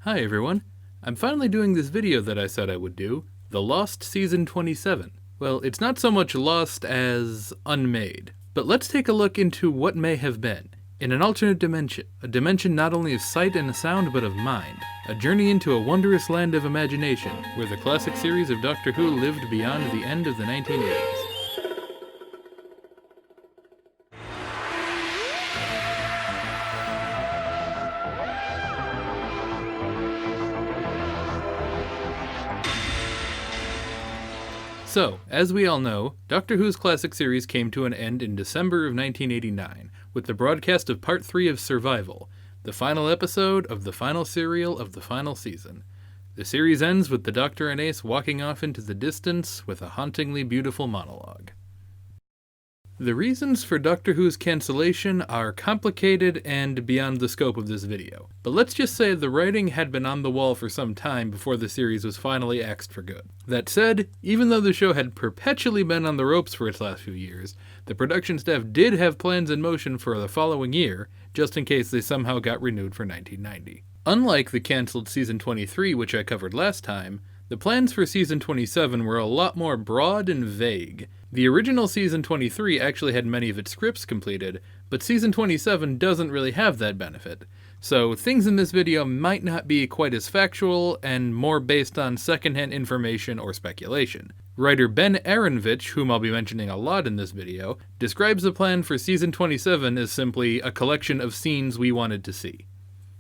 Hi everyone. I'm finally doing this video that I said I would do, The Lost Season 27. Well, it's not so much lost as unmade. But let's take a look into what may have been. In an alternate dimension, a dimension not only of sight and sound but of mind, a journey into a wondrous land of imagination, where the classic series of Doctor Who lived beyond the end of the 1980s. So, as we all know, Doctor Who's classic series came to an end in December of 1989, with the broadcast of Part 3 of Survival, the final episode of the final serial of the final season. The series ends with the Doctor and Ace walking off into the distance with a hauntingly beautiful monologue. The reasons for Doctor Who's cancellation are complicated and beyond the scope of this video, but let's just say the writing had been on the wall for some time before the series was finally axed for good. That said, even though the show had perpetually been on the ropes for its last few years, the production staff did have plans in motion for the following year, just in case they somehow got renewed for 1990. Unlike the cancelled Season 23, which I covered last time, the plans for Season 27 were a lot more broad and vague. The original Season 23 actually had many of its scripts completed, but Season 27 doesn't really have that benefit. So things in this video might not be quite as factual and more based on secondhand information or speculation. Writer Ben Aaronovitch, whom I'll be mentioning a lot in this video, describes the plan for Season 27 as simply a collection of scenes we wanted to see.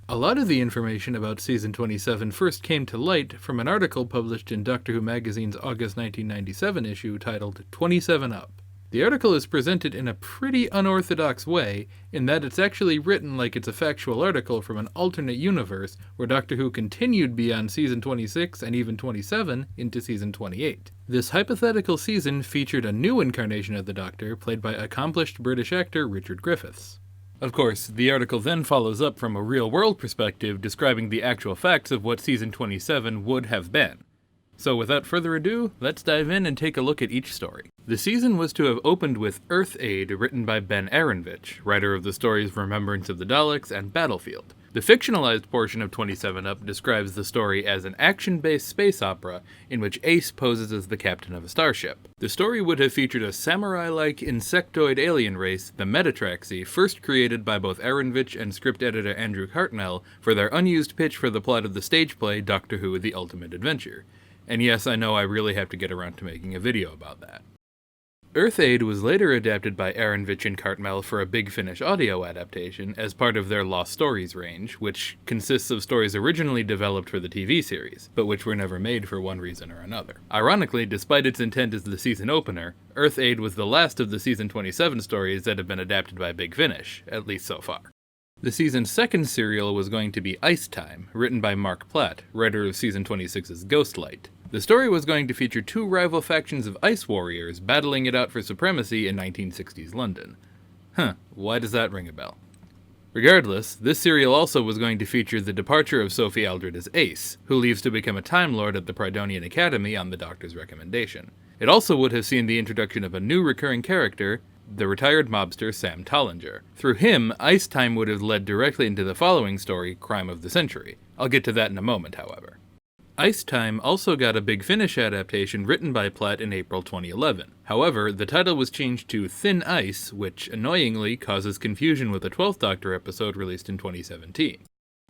A lot of the information about Season 27 first came to light from an article published in Doctor Who magazine's August 1997 issue titled 27 Up. The article is presented in a pretty unorthodox way, in that it's actually written like it's a factual article from an alternate universe where Doctor Who continued beyond Season 26 and even 27 into Season 28. This hypothetical season featured a new incarnation of the Doctor played by accomplished British actor Richard Griffiths. Of course, the article then follows up from a real-world perspective describing the actual facts of what Season 27 would have been. So without further ado, let's dive in and take a look at each story. The season was to have opened with Earth-Aid, written by Ben Aaronovitch, writer of the stories Remembrance of the Daleks and Battlefield. The fictionalized portion of 27 Up describes the story as an action-based space opera in which Ace poses as the captain of a starship. The story would have featured a samurai-like insectoid alien race, the Metatraxi, first created by both Aaronovitch and script editor Andrew Cartmel for their unused pitch for the plot of the stage play Doctor Who: The Ultimate Adventure. And yes, I know I really have to get around to making a video about that. Earth-Aid was later adapted by Aaronovitch and Cartmel for a Big Finish audio adaptation as part of their Lost Stories range, which consists of stories originally developed for the TV series, but which were never made for one reason or another. Ironically, despite its intent as the season opener, Earth-Aid was the last of the Season 27 stories that have been adapted by Big Finish, at least so far. The season's second serial was going to be Ice Time, written by Mark Platt, writer of Season 26's Ghostlight. The story was going to feature two rival factions of ice warriors battling it out for supremacy in 1960s London. Why does that ring a bell? Regardless, this serial also was going to feature the departure of Sophie Aldred as Ace, who leaves to become a Time Lord at the Prydonian Academy on the Doctor's recommendation. It also would have seen the introduction of a new recurring character, the retired mobster Sam Tollinger. Through him, Ice Time would have led directly into the following story, Crime of the Century. I'll get to that in a moment, however. Ice Time also got a Big Finish adaptation written by Platt in April 2011. However, the title was changed to Thin Ice, which annoyingly causes confusion with the 12th Doctor episode released in 2017.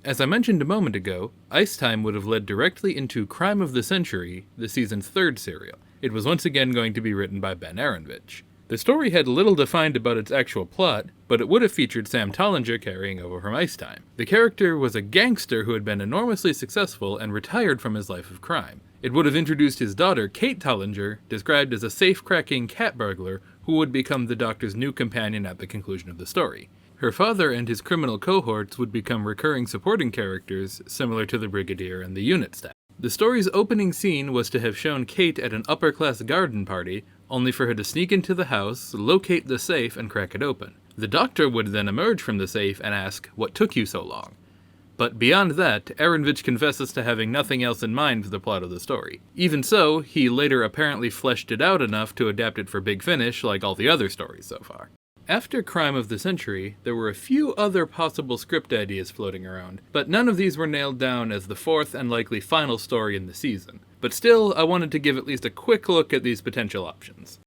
As I mentioned a moment ago, Ice Time would have led directly into Crime of the Century, the season's third serial. It was once again going to be written by Ben Aaronovitch. The story had little defined about its actual plot, but it would have featured Sam Tollinger carrying over from Ice Time. The character was a gangster who had been enormously successful and retired from his life of crime. It would have introduced his daughter, Kate Tollinger, described as a safe-cracking cat burglar who would become the Doctor's new companion at the conclusion of the story. Her father and his criminal cohorts would become recurring supporting characters, similar to the Brigadier and the unit staff. The story's opening scene was to have shown Kate at an upper-class garden party, only for her to sneak into the house, locate the safe, and crack it open. The Doctor would then emerge from the safe and ask, "What took you so long?" But beyond that, Aaronovitch confesses to having nothing else in mind for the plot of the story. Even so, he later apparently fleshed it out enough to adapt it for Big Finish like all the other stories so far. After Crime of the Century, there were a few other possible script ideas floating around, but none of these were nailed down as the fourth and likely final story in the season. But still, I wanted to give at least a quick look at these potential options.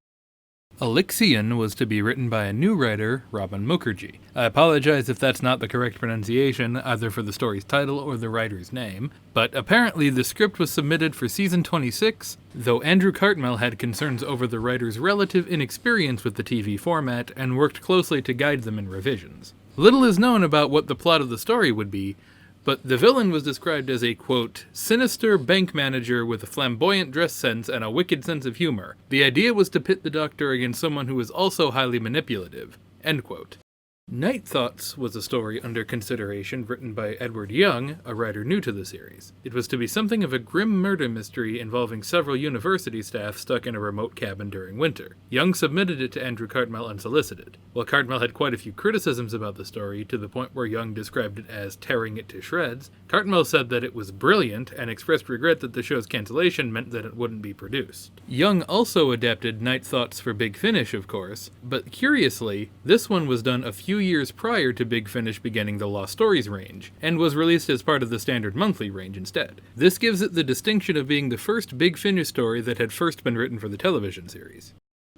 Elixion was to be written by a new writer, Robin Mukherjee. I apologize if that's not the correct pronunciation, either for the story's title or the writer's name, but apparently the script was submitted for season 26, though Andrew Cartmel had concerns over the writer's relative inexperience with the TV format and worked closely to guide them in revisions. Little is known about what the plot of the story would be, but the villain was described as a, quote, sinister bank manager with a flamboyant dress sense and a wicked sense of humor. The idea was to pit the Doctor against someone who was also highly manipulative, end quote. Night Thoughts was a story under consideration written by Edward Young, a writer new to the series. It was to be something of a grim murder mystery involving several university staff stuck in a remote cabin during winter. Young submitted it to Andrew Cartmel unsolicited. While Cartmel had quite a few criticisms about the story, to the point where Young described it as tearing it to shreds, Cartmel said that it was brilliant and expressed regret that the show's cancellation meant that it wouldn't be produced. Young also adapted Night Thoughts for Big Finish, of course, but curiously, this one was done a few years prior to Big Finish beginning the Lost Stories range, and was released as part of the standard monthly range instead. This gives it the distinction of being the first Big Finish story that had first been written for the television series.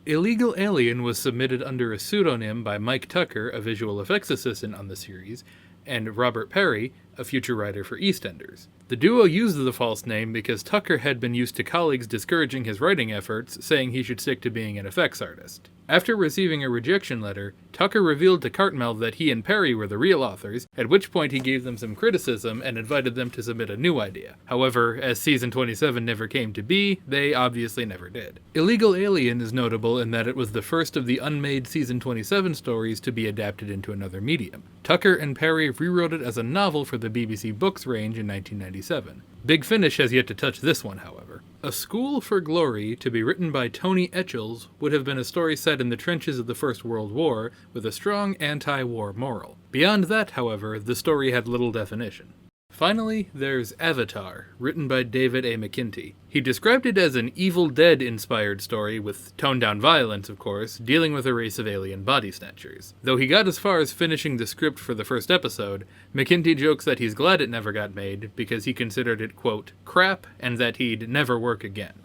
Illegal Alien was submitted under a pseudonym by Mike Tucker, a visual effects assistant on the series, and Robert Perry, a future writer for EastEnders. The duo used the false name because Tucker had been used to colleagues discouraging his writing efforts, saying he should stick to being an effects artist. After receiving a rejection letter, Tucker revealed to Cartmel that he and Perry were the real authors, at which point he gave them some criticism and invited them to submit a new idea. However, as season 27 never came to be, they obviously never did. Illegal Alien is notable in that it was the first of the unmade season 27 stories to be adapted into another medium. Tucker and Perry rewrote it as a novel for the BBC Books range in 1997. Big Finish has yet to touch this one, however. A School for Glory, to be written by Tony Etchells, would have been a story set in the trenches of the First World War, with a strong anti-war moral. Beyond that, however, the story had little definition. Finally, there's Avatar, written by David A. McKinty. He described it as an Evil Dead-inspired story, with toned-down violence, of course, dealing with a race of alien body snatchers. Though he got as far as finishing the script for the first episode, McKinty jokes that he's glad it never got made, because he considered it, quote, crap, and that he'd never work again.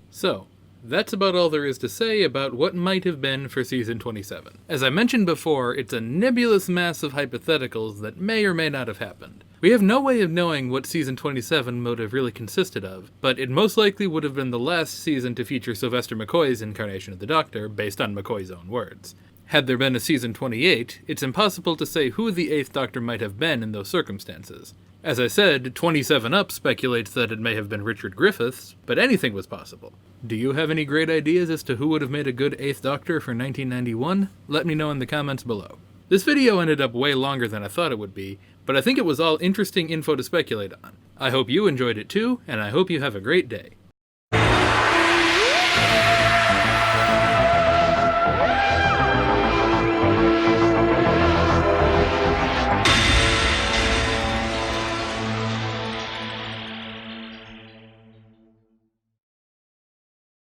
So, that's about all there is to say about what might have been for season 27. As I mentioned before, it's a nebulous mass of hypotheticals that may or may not have happened. We have no way of knowing what season 27 would have really consisted of, but it most likely would have been the last season to feature Sylvester McCoy's incarnation of the Doctor, based on McCoy's own words. Had there been a season 28, it's impossible to say who the 8th Doctor might have been in those circumstances. As I said, 27 Up speculates that it may have been Richard Griffiths, but anything was possible. Do you have any great ideas as to who would have made a good 8th Doctor for 1991? Let me know in the comments below. This video ended up way longer than I thought it would be, but I think it was all interesting info to speculate on. I hope you enjoyed it too, and I hope you have a great day.